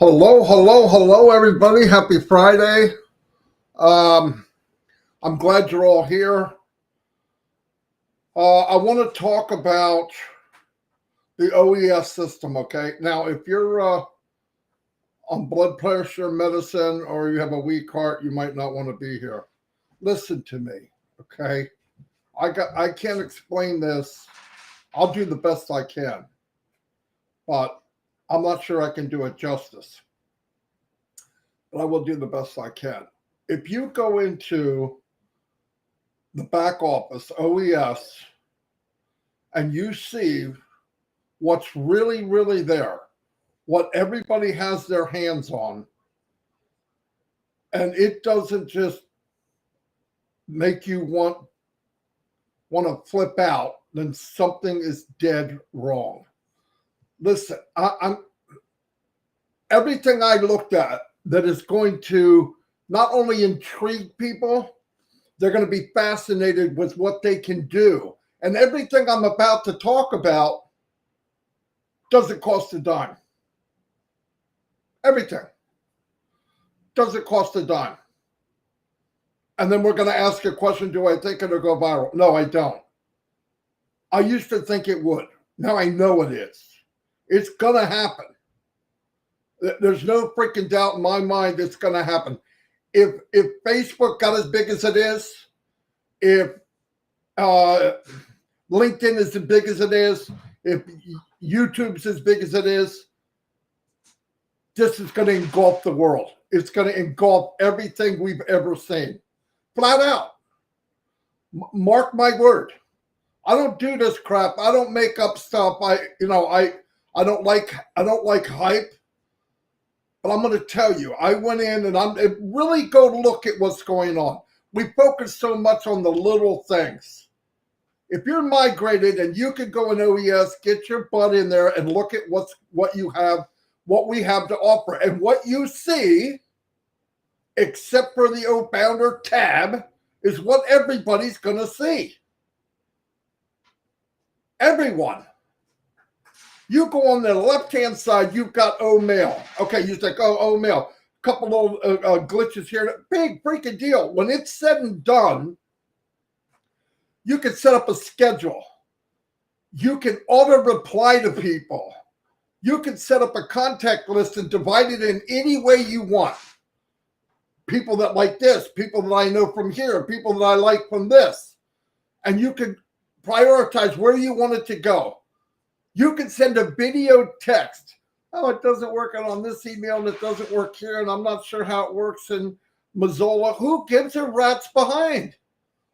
Hello, hello, hello, everybody. Happy Friday. I'm glad you're all here. I want to talk about the OES system, okay? Now, if you're on blood pressure medicine or you have a weak heart, you might not want to be here. Listen to me, okay? I can't explain this. I'll do the best I can, but I'm not sure I can do it justice. But I will do the best I can. If you go into the back office, OES, and you see what's really, really there, what everybody has their hands on, and it doesn't just make you want to flip out, then something is dead wrong. Listen, I'm everything I looked at that is going to not only intrigue people, they're going to be fascinated with what they can do. And everything I'm about to talk about doesn't cost a dime. Everything doesn't cost a dime. And then we're going to ask a question, do I think it'll go viral? No, I don't. I used to think it would. Now I know it is. It's going to happen. There's no freaking doubt in my mind it's going to happen. If Facebook got as big as it is, if LinkedIn is as big as it is, if YouTube's as big as it is, this is going to engulf the world. It's going to engulf everything we've ever seen. Flat out. Mark my word. I don't do this crap. I don't make up stuff. I don't like hype. But I'm going to tell you, I went in and really go look at what's going on. We focus so much on the little things. If you're migrated and you can go in OES, get your butt in there and look at what we have to offer. And what you see, except for the O Founder tab, is what everybody's going to see. Everyone. You go on the left-hand side, you've got O Mail. Okay, you think, O Mail. Couple little glitches here. Big freaking deal. When it's said and done, you can set up a schedule. You can auto-reply to people. You can set up a contact list and divide it in any way you want. People that like this, people that I know from here, people that I like from this. And you can prioritize where you want it to go. You can send a video text. Oh, it doesn't work on this email and it doesn't work here, and I'm not sure how it works in Mozilla. Who gives a rat's behind?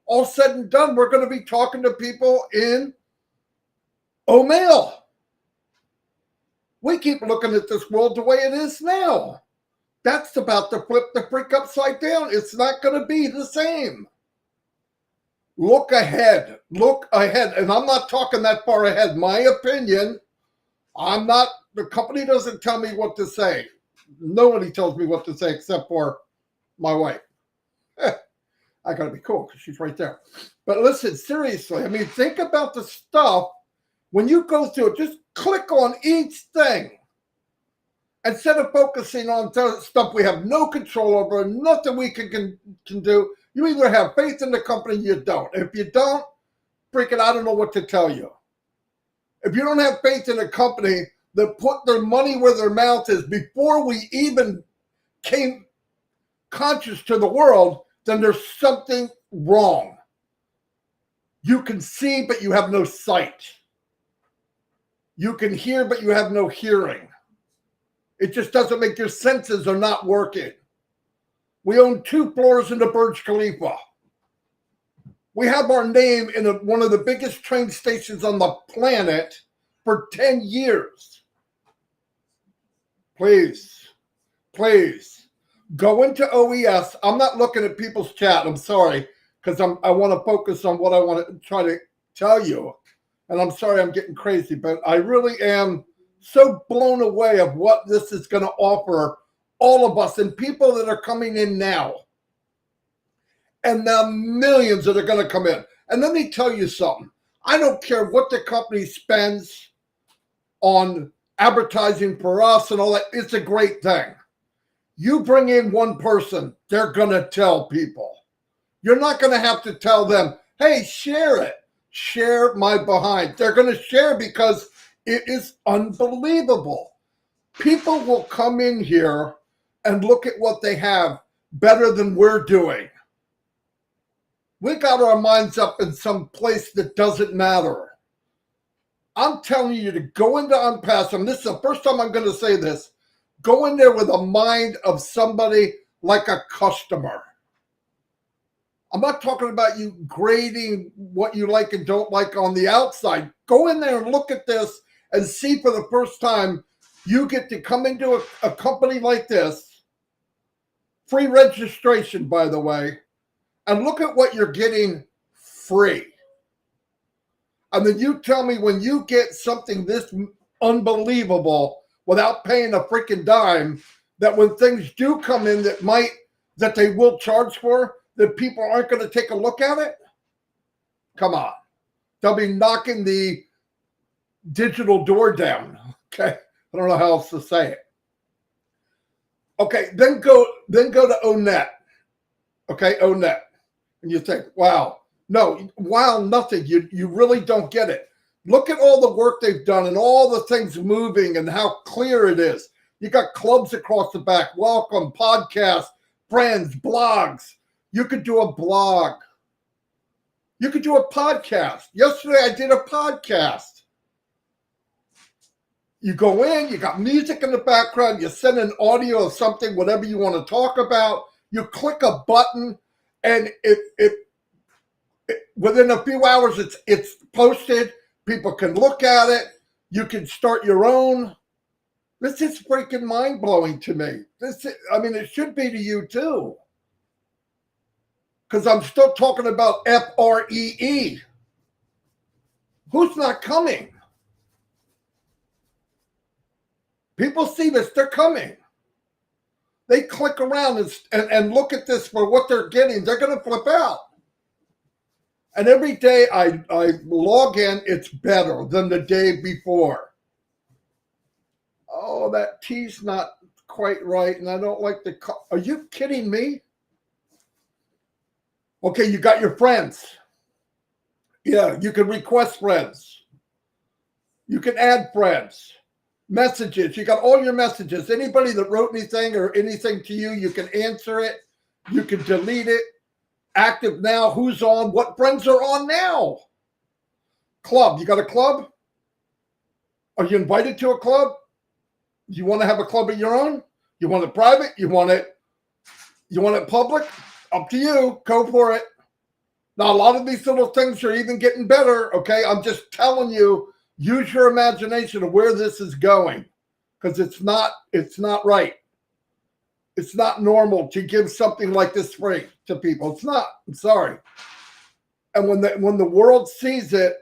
All said and done, we're going to be talking to people in OMail. We keep looking at this world the way it is now. That's about to flip the freak upside down. It's not going to be the same. Look ahead. Look ahead. And I'm not talking that far ahead. My opinion, the company doesn't tell me what to say. Nobody tells me what to say except for my wife. I got to be cool because she's right there. But listen, seriously, I mean, think about the stuff. When you go through it, just click on each thing. Instead of focusing on stuff we have no control over, nothing we can do, you either have faith in the company or you don't. If you don't, freaking, I don't know what to tell you. If you don't have faith in a company that put their money where their mouth is before we even came conscious to the world, then there's something wrong. You can see, but you have no sight. You can hear, but you have no hearing. It just doesn't make your senses are not working. We own 2 floors in the Burj Khalifa. We have our name in one of the biggest train stations on the planet for 10 years. Please, please, go into OES. I'm not looking at people's chat. I'm sorry, because I want to focus on what I want to try to tell you. And I'm sorry I'm getting crazy, but I really am so blown away of what this is going to offer all of us and people that are coming in now. And the millions that are going to come in. And let me tell you something. I don't care what the company spends on advertising for us and all that. It's a great thing. You bring in one person, they're going to tell people. You're not going to have to tell them, hey, share it. Share my behind. They're going to share because it is unbelievable. People will come in here and look at what they have better than we're doing. We got our minds up in some place that doesn't matter. I'm telling you to go into ONPASSIVE, and this is the first time I'm going to say this, go in there with a mind of somebody like a customer. I'm not talking about you grading what you like and don't like on the outside. Go in there and look at this and see for the first time you get to come into a company like this, free registration, by the way, and look at what you're getting free. And then you tell me when you get something this unbelievable without paying a freaking dime, that when things do come in that they will charge for, that people aren't going to take a look at it? Come on. They'll be knocking the digital door down. Okay. I don't know how else to say it. Okay. Then go to ONET. Okay. ONET. And you think, wow. No, wow, nothing. You really don't get it. Look at all the work they've done and all the things moving and how clear it is. You got clubs across the back, welcome, podcasts, friends, blogs. You could do a blog. You could do a podcast. Yesterday I did a podcast. You go in, you got music in the background, you send an audio of something, whatever you want to talk about. You click a button and it within a few hours it's posted. People can look at it. You can start your own. This is freaking mind-blowing to me. It should be to you too. Because I'm still talking about FREE. Who's not coming? People see this, they're coming. They click around and look at this for what they're getting. They're going to flip out. And every day I log in, it's better than the day before. Oh, that tea's not quite right, and I don't like the... Are you kidding me? Okay, you got your friends. Yeah, you can request friends. You can add friends. Messages. You got all your messages. Anybody that wrote anything or anything to you, you can answer it. You can delete it. Active now. Who's on? What friends are on now? Club. You got a club? Are you invited to a club? You want to have a club of your own? You want it private? You want it public? Up to you. Go for it. Now, a lot of these little things are even getting better, okay? I'm just telling you, use your imagination of where this is going, because it's not right. It's not normal to give something like this free to people. It's not. I'm sorry. And when the world sees it,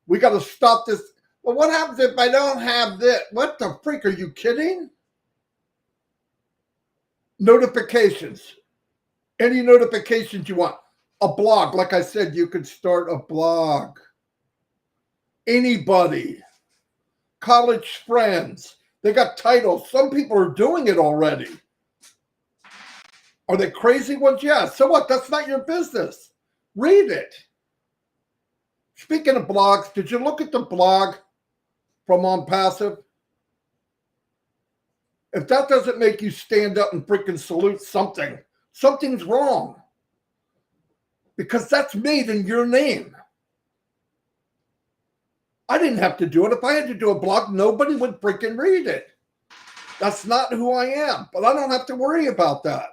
we got to stop this. Well, what happens if I don't have this? What the freak? Are you kidding? Notifications. Any notifications you want. A blog. Like I said, you could start a blog. Anybody. College friends. They got titles. Some people are doing it already. Are they crazy ones? Yeah. So what? That's not your business. Read it. Speaking of blogs, did you look at the blog from ONPASSIVE? If that doesn't make you stand up and freaking salute something, something's wrong. Because that's made in your name. I didn't have to do it. If I had to do a blog, nobody would freaking read it. That's not who I am. But I don't have to worry about that.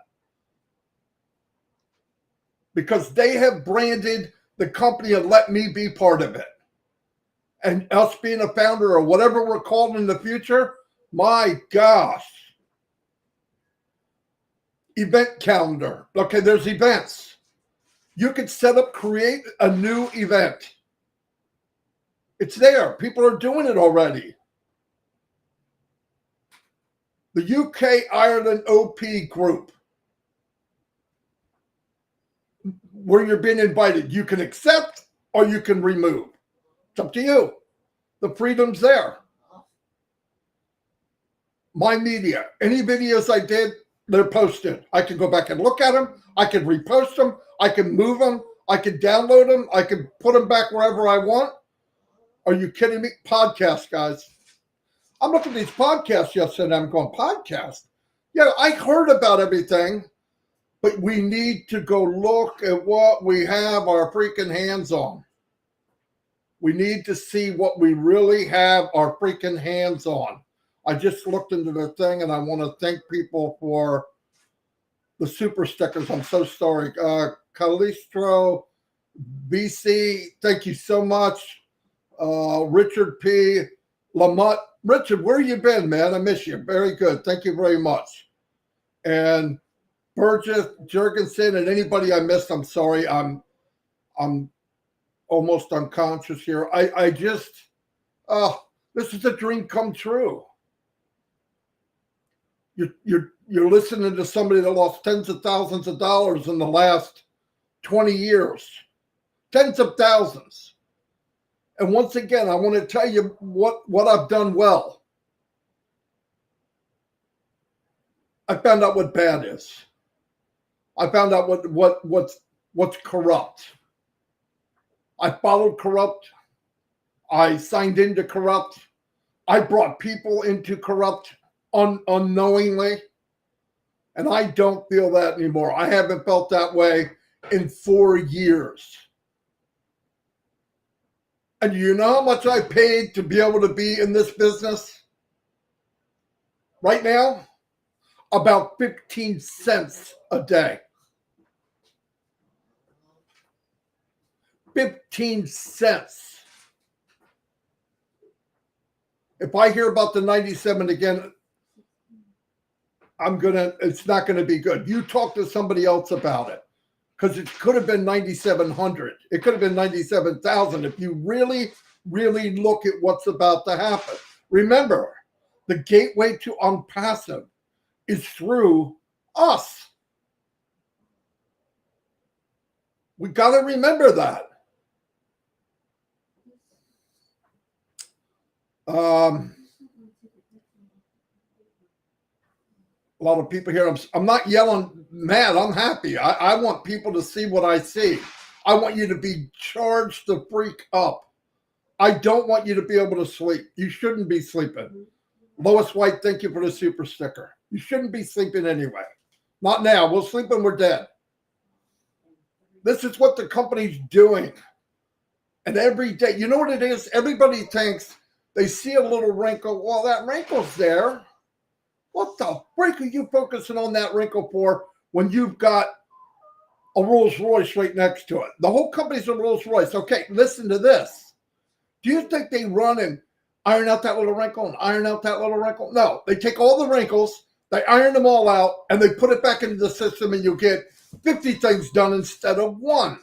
Because they have branded the company and let me be part of it. And us being a founder or whatever we're called in the future, my gosh. Event calendar. Okay, there's events. You could set up, create a new event. It's there. People are doing it already. The UK Ireland OP group, where you're being invited. You can accept or you can remove. It's up to you. The freedom's there. my media, any videos I did, they're posted. I can go back and look at them. I can repost them. I can move them. I can download them. I can put them back wherever I want. Are you kidding me? Podcasts, guys. I'm looking at these podcasts yesterday. I'm going, podcast? Yeah, I heard about everything, but we need to go look at what we have our freaking hands on. We need to see what we really have our freaking hands on. I just looked into the thing, and I want to thank people for the super stickers. I'm so sorry. Calistro, BC, thank you so much. Richard P. Lamont. Richard, where you been, man? I miss you. Very good. Thank you very much. And Burgess, Jurgensen, and anybody I missed, I'm sorry. I'm almost unconscious here. I just, this is a dream come true. You're listening to somebody that lost tens of thousands of dollars in the last 20 years. Tens of thousands. And once again, I want to tell you what I've done well. I found out what bad is. I found out what's corrupt. I followed corrupt. I signed into corrupt. I brought people into corrupt unknowingly. And I don't feel that anymore. I haven't felt that way in 4 years. And you know how much I paid to be able to be in this business? Right now, about 15 cents a day. 15 cents. If I hear about the 97 again, it's not gonna be good. You talk to somebody else about it, because it could have been 9,700. It could have been 97,000 if you really, really look at what's about to happen. Remember, the gateway to ONPASSIVE is through us. We got to remember that. A lot of people here. I'm not yelling mad. I'm happy. I want people to see what I see. I want you to be charged to freak up. I don't want you to be able to sleep. You shouldn't be sleeping. Lois White, thank you for the super sticker. You shouldn't be sleeping anyway. Not now. We'll sleep when we're dead. This is what the company's doing. And every day, you know what it is? Everybody thinks they see a little wrinkle. Well, that wrinkle's there. What the freak are you focusing on that wrinkle for when you've got a Rolls Royce right next to it? The whole company's a Rolls Royce. Okay, listen to this. Do you think they run and iron out that little wrinkle and iron out that little wrinkle? No, they take all the wrinkles, they iron them all out, and they put it back into the system, and you get 50 things done instead of one.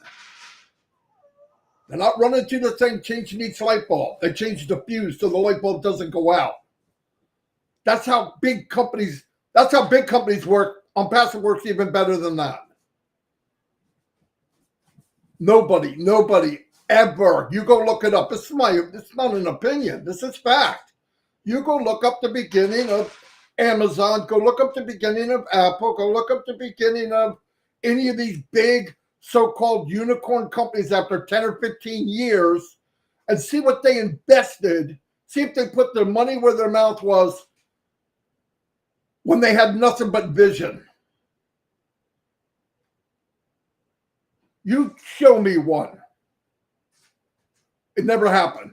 They're not running through the thing, changing each light bulb. They change the fuse so the light bulb doesn't go out. That's how big companies work. ONPASSIVE works even better than that. Nobody ever. You go look it up. It's not an opinion. This is fact. You go look up the beginning of Amazon. Go look up the beginning of Apple. Go look up the beginning of any of these big so-called unicorn companies after 10 or 15 years and see what they invested. See if they put their money where their mouth was when they had nothing but vision. You show me one. It never happened.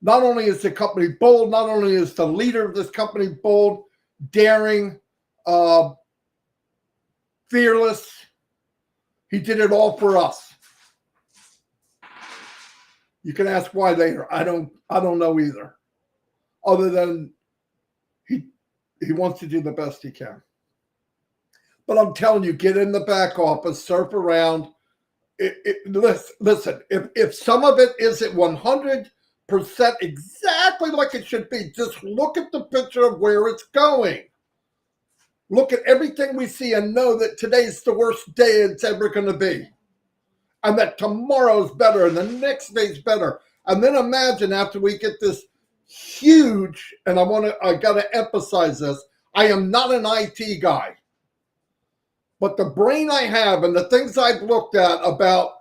Not only is the company bold, not only is the leader of this company bold, daring, fearless, he did it all for us. You can ask why later. I don't know either. Other than he wants to do the best he can. But I'm telling you, get in the back office, surf around. Listen, if some of it isn't 100% exactly like it should be, just look at the picture of where it's going. Look at everything we see and know that today's the worst day it's ever going to be. And that tomorrow's better and the next day's better. And then imagine after we get this huge, and I got to emphasize this. I am not an IT guy, but the brain I have and the things I've looked at about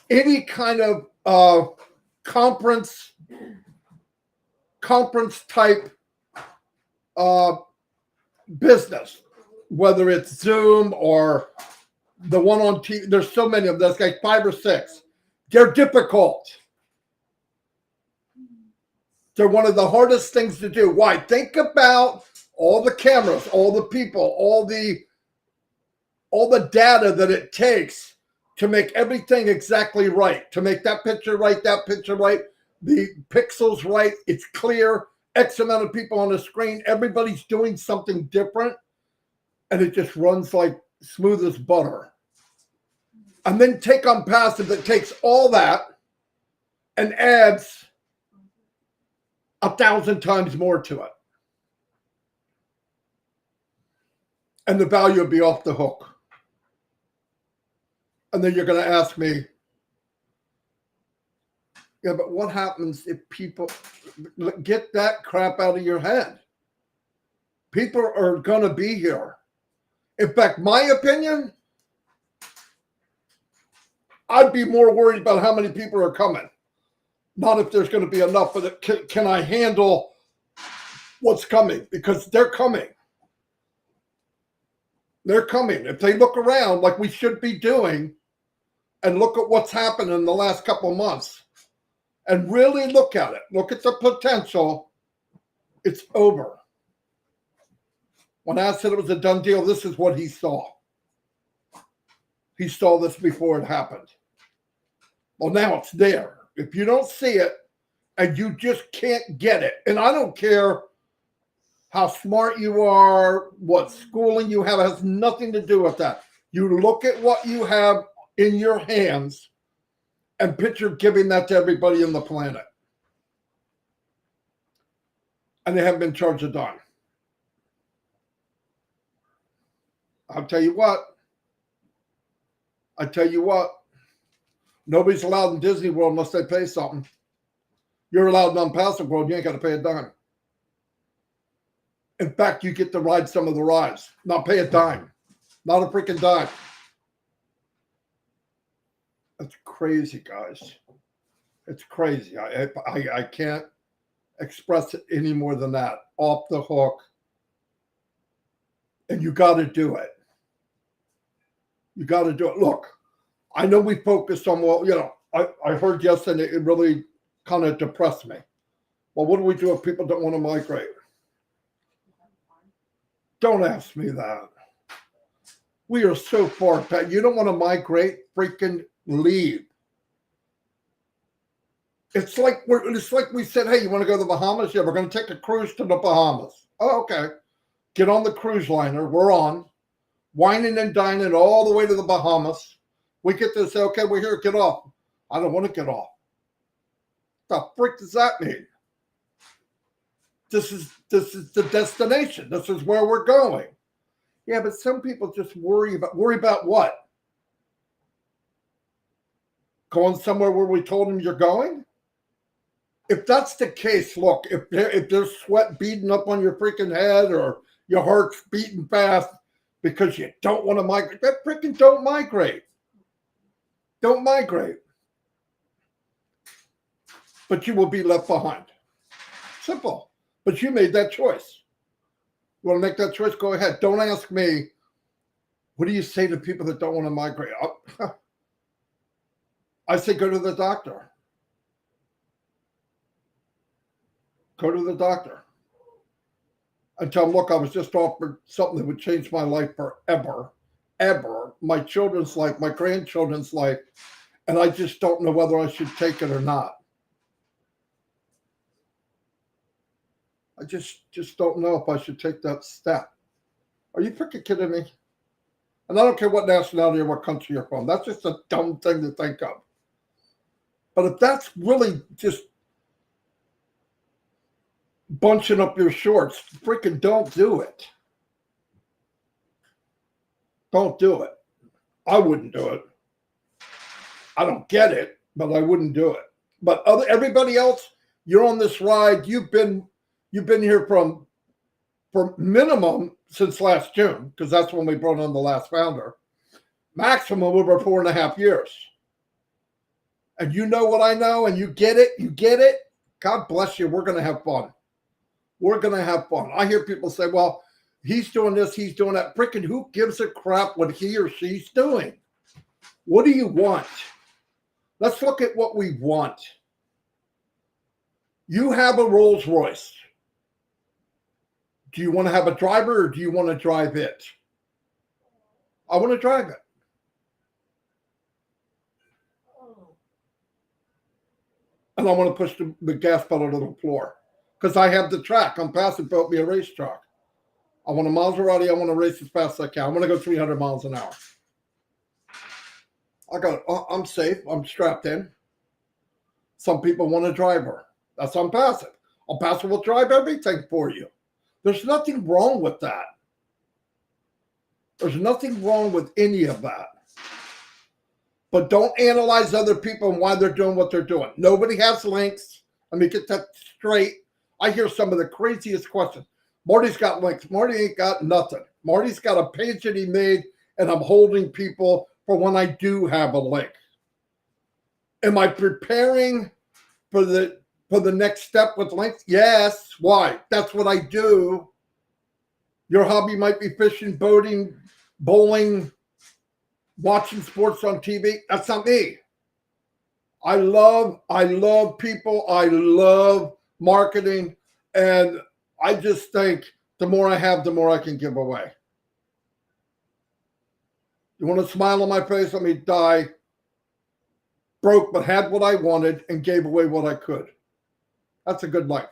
any kind of conference type business, whether it's Zoom or the one on TV, there's so many of them. There's like 5 or 6. They're difficult. They're one of the hardest things to do. Why? Think about all the cameras, all the people, all the data that it takes to make everything exactly right, to make that picture right, the pixels right, it's clear, X amount of people on the screen, everybody's doing something different, and it just runs like smooth as butter. And then take ONPASSIVE that takes all that and adds 1,000 times more to it. And the value will be off the hook. And then you're going to ask me, yeah, but what happens if people get that crap out of your head? People are going to be here. In fact, my opinion, I'd be more worried about how many people are coming. Not if there's going to be enough, but can I handle what's coming? Because they're coming. They're coming. If they look around like we should be doing and look at what's happened in the last couple of months and really look at it, look at the potential, it's over. When I said it was a done deal, this is what he saw. He saw this before it happened. Well, now it's there. If you don't see it and you just can't get it, and I don't care how smart you are, what schooling you have, it has nothing to do with that. You look at what you have in your hands and picture giving that to everybody on the planet. And they haven't been charged a dime. I'll tell you what. Nobody's allowed in Disney World unless they pay something. You're allowed in ONPASSIVE World, you ain't got to pay a dime. In fact, you get to ride some of the rides, not pay a dime, not a freaking dime. That's crazy, guys. It's crazy. I can't express it any more than that. Off the hook. And you got to do it. You got to do it. Look, I know we focused on, well, you know, I heard yesterday, it really kind of depressed me. Well, what do we do if people don't want to migrate? Don't ask me that. We are so far back. You don't want to migrate? Freaking leave. It's like we said, hey, you want to go to the Bahamas? Yeah, we're going to take a cruise to the Bahamas. Oh, okay. Get on the cruise liner. We're on. Whining and dining all the way to the Bahamas. We get to say, okay, we're here, get off. I don't want to get off. What the frick does that mean? This is the destination. This is where we're going. Yeah, but some people just worry about what? Going somewhere where we told them you're going? If that's the case, look, if there's sweat beating up on your freaking head or your heart's beating fast because you don't want to migrate, that freaking don't migrate. Don't migrate. But you will be left behind. Simple. But you made that choice. You want to make that choice? Go ahead. Don't ask me, what do you say to people that don't want to migrate? I say go to the doctor. Go to the doctor. And tell them, look, I was just offered something that would change my life forever, ever, my children's life, my grandchildren's life, and I just don't know whether I should take it or not. I just don't know if I should take that step. Are you freaking kidding me? And I don't care what nationality or what country you're from. That's just a dumb thing to think of. But if that's really just bunching up your shorts, freaking don't do it. Don't do it. I wouldn't do it. I don't get it, but I wouldn't do it. But everybody else, You're on this ride. You've been here for minimum since last June, because that's when we brought on the last founder. Maximum over 4.5 years. And you know what I know, and you get it. You get it. God bless you. We're going to have fun. We're going to have fun. I hear people say, well, he's doing this, he's doing that. Freaking who gives a crap what he or she's doing? What do you want? Let's look at what we want. You have a Rolls Royce. Do you want to have a driver, or do you want to drive it? I want to drive it. And I want to push the gas pedal to the floor because I have the track. ONPASSIVE built me a race truck. I want a Maserati. I want to race as fast as I can. I want to go 300 miles an hour. I'm safe. I'm strapped in. Some people want a driver. That's ONPASSIVE. ONPASSIVE will drive everything for you. There's nothing wrong with that. There's nothing wrong with any of that. But don't analyze other people and why they're doing what they're doing. Nobody has links. Let me get that straight. I hear some of the craziest questions. Marty's got links. Marty ain't got nothing. Marty's got a page that he made, and I'm holding people for when I do have a link. Am I preparing for the next step with links? Yes. Why? That's what I do. Your hobby might be fishing, boating, bowling, watching sports on TV. That's not me. I love people. I love marketing. And I just think the more I have, the more I can give away. You want a smile on my face? Let me die broke, but had what I wanted and gave away what I could. That's a good life.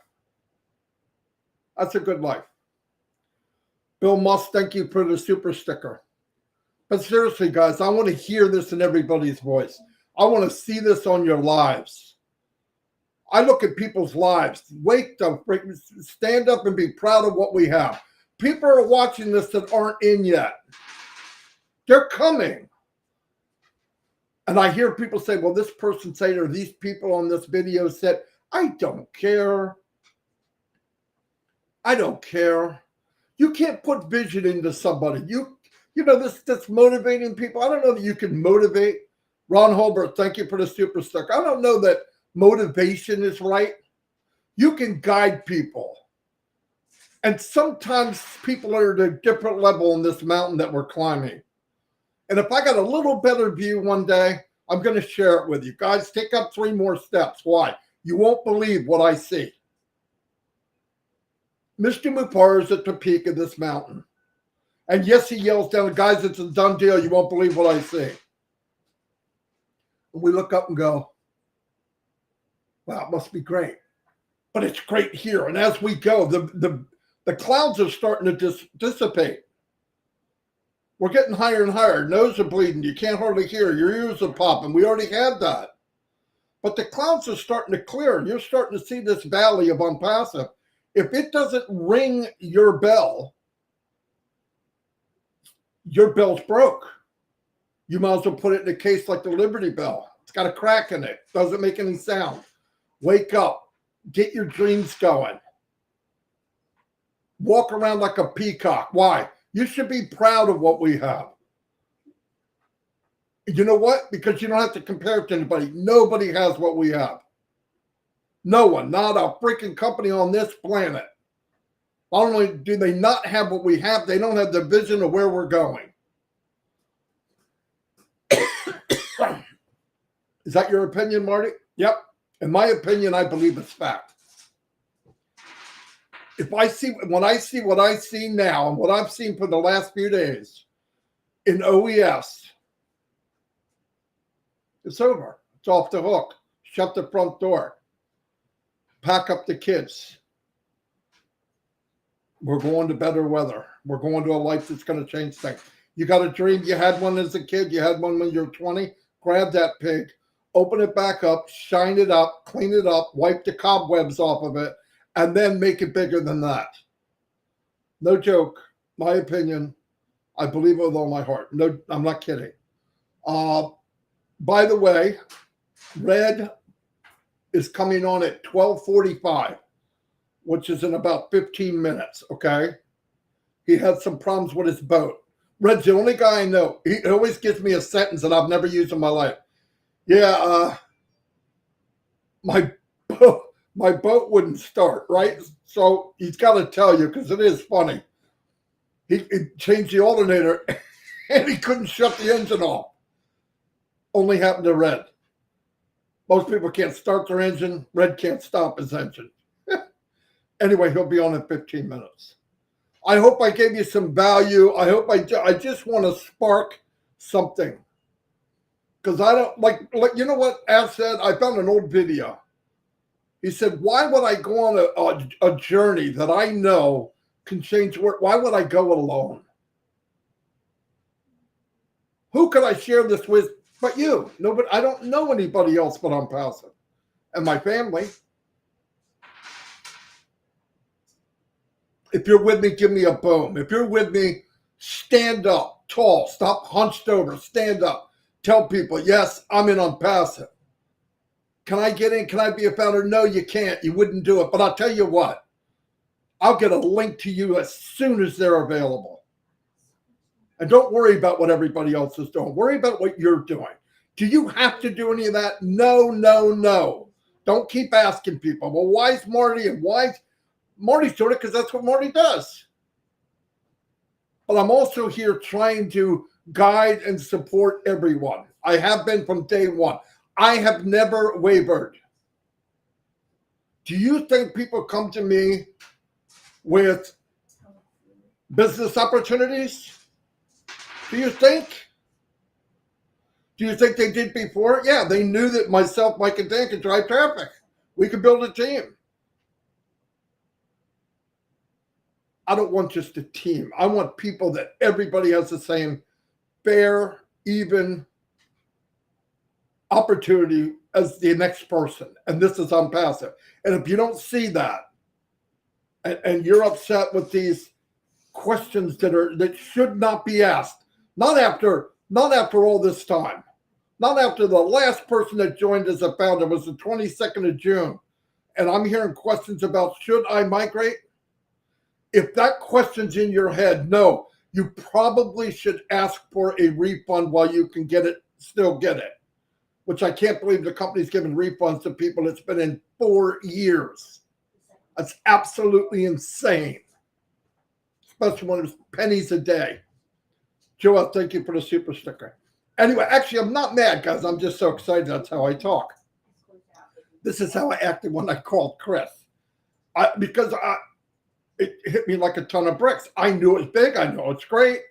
That's a good life. Bill Musk, thank you for the super sticker. But seriously, guys, I want to hear this in everybody's voice. I want to see this on your lives. I look at people's lives. Wake up, stand up and be proud of what we have. People are watching this that aren't in yet. They're coming. And I hear people say, well, this person said, or these people on this video said, I don't care. I don't care. You can't put vision into somebody. You know, this motivating people. I don't know that you can motivate. Ron Holbert, thank you for the super sticker. I don't know that motivation is right. You can guide people. And sometimes people are at a different level on this mountain that we're climbing. And if I got a little better view one day, I'm going to share it with you. Guys, take up 3 more steps. Why? You won't believe what I see. Mr. Mupar is at the peak of this mountain. And yes, he yells down, guys, it's a done deal. You won't believe what I see. And we look up and go, wow, it must be great. But it's great here. And as we go, the clouds are starting to dissipate. We're getting higher and higher. Nose are bleeding. You can't hardly hear. Your ears are popping. We already had that. But the clouds are starting to clear. You're starting to see this valley of ONPASSIVE. If it doesn't ring your bell's broke. You might as well put it in a case like the Liberty Bell. It's got a crack in it. Doesn't make any sound. Wake up. Get your dreams going. Walk around like a peacock. Why? You should be proud of what we have. You know what? Because you don't have to compare it to anybody. Nobody has what we have. No one. Not a freaking company on this planet. Not only do they not have what we have, they don't have the vision of where we're going. Is that your opinion, Marty? Yep. In my opinion, I believe it's fact. When I see what I see now and what I've seen for the last few days in OES, it's over. It's off the hook. Shut the front door. Pack up the kids. We're going to better weather. We're going to a life that's going to change things. You got a dream. You had one as a kid. You had one when you're 20. Grab that pig. Open it back up. Shine it up. Clean it up. Wipe the cobwebs off of it. And then make it bigger than that. No joke. My opinion. I believe it with all my heart. No, I'm not kidding. By the way, red is coming on at 12:45, which is in about 15 minutes, okay? He had some problems with his boat. Red's the only guy I know. He always gives me a sentence that I've never used in my life. Yeah, my boat wouldn't start, right? So he's got to tell you, because it is funny. He changed the alternator and he couldn't shut the engine off. Only happened to Red. Most people can't start their engine. Red can't stop his engine. Anyway, he'll be on in 15 minutes. I hope I gave you some value. I hope I just want to spark something. Because I don't like, you know what As said? I found an old video. He said, why would I go on a journey that I know can change the world? Why would I go alone? Who could I share this with but you? Nobody. I don't know anybody else but ONPASSIVE and my family. If you're with me, give me a boom. If you're with me, stand up, tall, stop hunched over, stand up. Tell people, yes, I'm in ONPASSIVE. Can I get in? Can I be a founder? No, you can't. You wouldn't do it. But I'll tell you what, I'll get a link to you as soon as they're available. And don't worry about what everybody else is doing. Worry about what you're doing. Do you have to do any of that? No, no, no. Don't keep asking people, well, why is Marty and why is Marty's doing it? Because that's what Marty does. But I'm also here trying to guide and support everyone. I have been from day one. I have never wavered. Do you think people come to me with business opportunities? Do you think? Do you think they did before? Yeah, they knew that myself, Mike, and Dan could drive traffic. We could build a team. I don't want just a team. I want people that everybody has the same fair, even opportunity as the next person. And this is ONPASSIVE. And if you don't see that, and you're upset with these questions that should not be asked, not after all this time, not after the last person that joined as a founder was the 22nd of June, and I'm hearing questions about should I migrate? If that question's in your head, no, you probably should ask for a refund while you can get it, still get it. Which I can't believe the company's giving refunds to people that's been in 4 years. That's absolutely insane. Especially when it's pennies a day. Joel, thank you for the super sticker. Anyway, actually, I'm not mad, guys. I'm just so excited. That's how I talk. This is how I acted when I called Chris. Because it hit me like a ton of bricks. I knew it was big. I know it's great.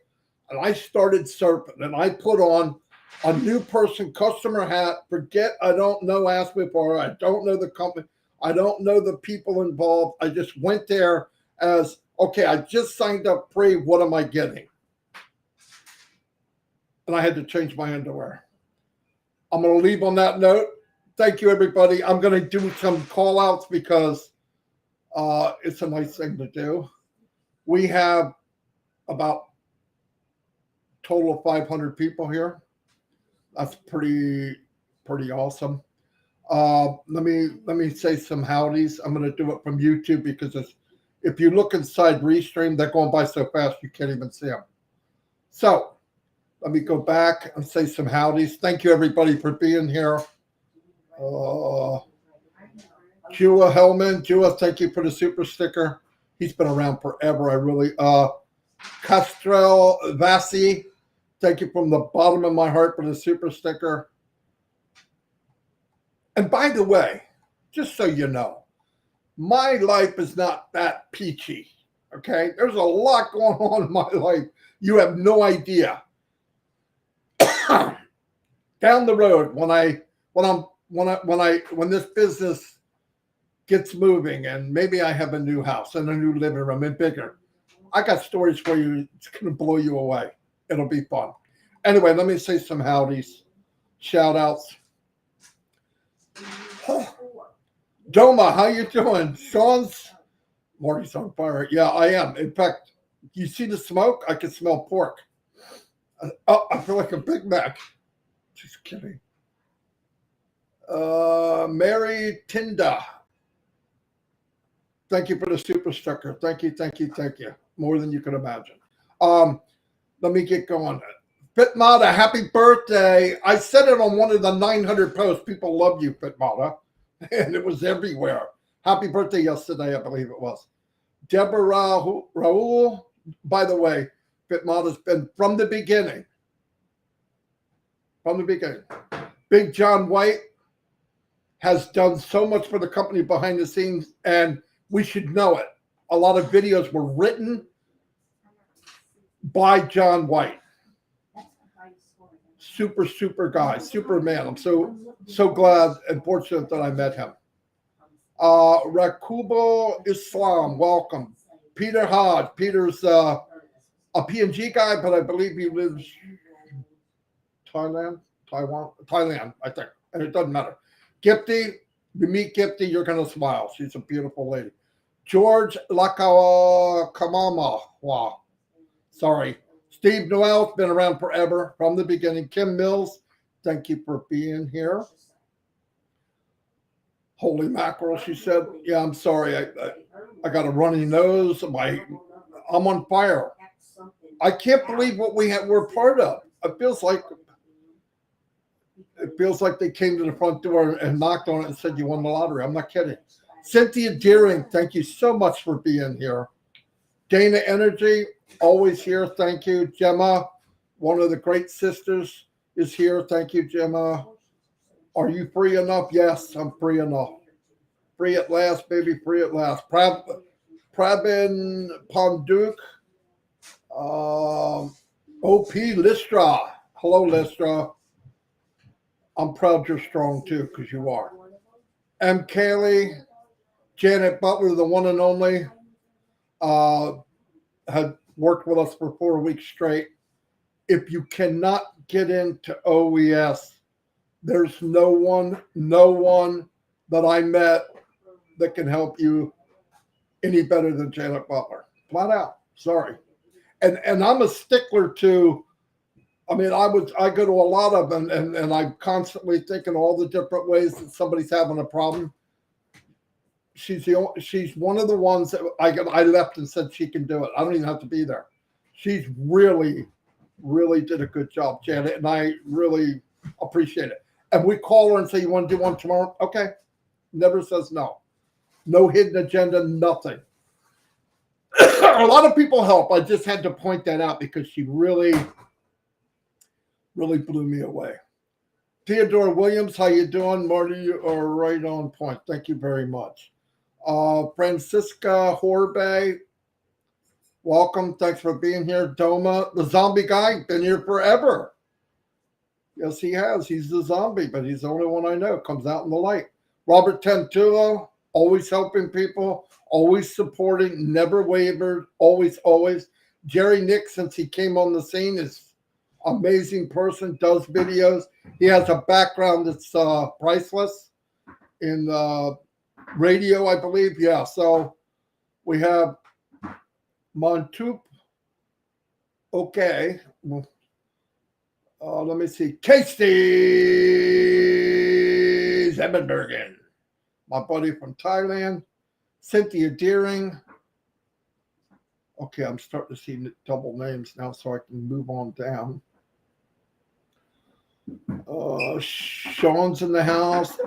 And I started surfing. And I put on a new person customer hat. Forget I don't know Ask Before. I don't know the company. I don't know the people involved. I just went there as, okay, I just signed up free. What am I getting? And I had to change my underwear. I'm going to leave on that note. Thank you, everybody. I'm going to do some call outs because it's a nice thing to do. We have about a total of 500 people here. That's pretty awesome. Let me say some howdies. I'm going to do it from YouTube because if you look inside Restream, they're going by so fast you can't even see them. So let me go back and say some howdies. Thank you, everybody, for being here. Jua Hellman. Jua, thank you for the super sticker. He's been around forever. I really, Castrell Vassi, thank you from the bottom of my heart for the super sticker. And by the way, just so you know, my life is not that peachy, okay? There's a lot going on in my life. You have no idea. Down the road, when this business gets moving and maybe I have a new house and a new living room and bigger, I got stories for you. It's going to blow you away. It'll be fun. Anyway, let me say some howdies, shout outs. Doma, how you doing? Sean's Marty's on fire. Yeah, I am. In fact, you see the smoke? I can smell pork. I feel like a Big Mac. Just kidding. Mary Tinda. Thank you for the super sticker. Thank you, thank you, thank you. More than you can imagine. Let me get going. Fitmata, happy birthday. I said it on one of the 900 posts. People love you, Fitmata. And it was everywhere. Happy birthday yesterday, I believe it was. Deborah Raul, by the way, Fitmata's been from the beginning. From the beginning. Big John White has done so much for the company behind the scenes, and we should know it. A lot of videos were written by John White. Super guy, Superman. I'm so glad and fortunate that I met him. Rakubo Islam, welcome. Peter Hodge. Peter's a PNG guy, but I believe he lives Taiwan, I think. And it doesn't matter. Gipty, you meet Gipty, you're going to smile. She's a beautiful lady. George Lakakamama. Wow. Sorry. Steve Noel's been around forever from the beginning. Kim Mills, thank you for being here. Holy mackerel, she said. Yeah, I'm sorry. I got a runny nose. I'm on fire. I can't believe what we're part of. It feels like they came to the front door and knocked on it and said, you won the lottery. I'm not kidding. Cynthia Deering, thank you so much for being here. Dana Energy, always here. Thank you. Gemma, one of the great sisters, is here. Thank you, Gemma. Are you free enough? Yes, I'm free enough. Free at last, baby. Free at last. Prabin Ponduk. OP Listra. Hello, Listra. I'm proud you're strong, too, because you are. M. Kaylee. Janet Butler, the one and only. Had worked with us for 4 weeks straight. If you cannot get into OES, there's no one that I met that can help you any better than Janet Butler. Flat out. Sorry. And I'm a stickler to, I mean, I go to a lot of them and I'm constantly thinking all the different ways that somebody's having a problem. She's one of the ones that I left and said she can do it. I don't even have to be there. She's really did a good job, Janet, and I really appreciate it. And we call her and say, you want to do one tomorrow? Okay. Never says no. No hidden agenda, nothing. A lot of people help. I just had to point that out because she really blew me away. Theodore Williams, how you doing? Marty, you are right on point. Thank you very much. Francisca Horbe, welcome. Thanks for being here. Doma, the zombie guy, been here forever. Yes, he has. He's the zombie, but he's the only one I know. Comes out in the light. Robert Tantulo, always helping people, always supporting, never wavered, always. Jerry Nick, since he came on the scene, is amazing person, does videos. He has a background that's priceless in radio, I believe. Yeah, so we have Montup. Okay. Let me see. Casey Zemenbergen, my buddy from Thailand. Cynthia Deering. Okay, I'm starting to see double names now, so I can move on down. Sean's in the house.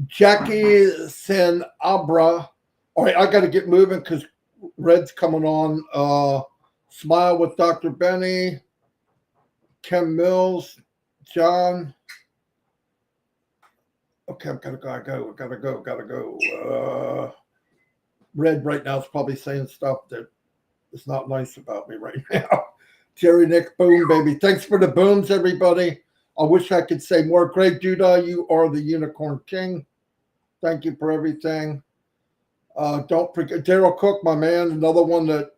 Jackie Sen Abra. All right, I got to get moving because Red's coming on. Smile with Dr. Benny. Kim Mills. John. Okay, I gotta go. Red right now is probably saying stuff that is not nice about me right now. Jerry Nick, boom, baby. Thanks for the booms, everybody. I wish I could say more. Greg Duda, you are the unicorn king. Thank you for everything. Don't forget Daryl Cook, my man, another one that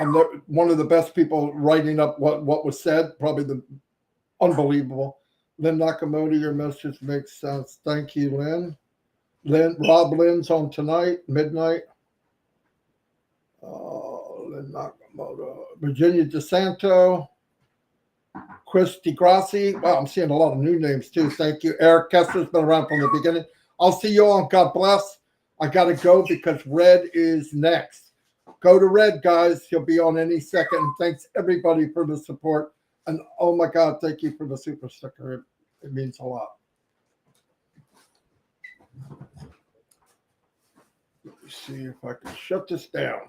I'm one of the best people writing up what was said. Probably the unbelievable. Lynn Nakamoto, your message makes sense. Thank you, Lynn. Rob Lynn's on tonight, midnight. Lynn Nakamoto. Virginia DeSanto. Chris DeGrassi. Wow, I'm seeing a lot of new names too. Thank you. Eric Kessler's been around from the beginning. I'll see you all. God bless. I got to go because Red is next. Go to Red, guys. He'll be on any second. Thanks, everybody, for the support. And, oh, my God, thank you for the super sticker. It means a lot. Let me see if I can shut this down.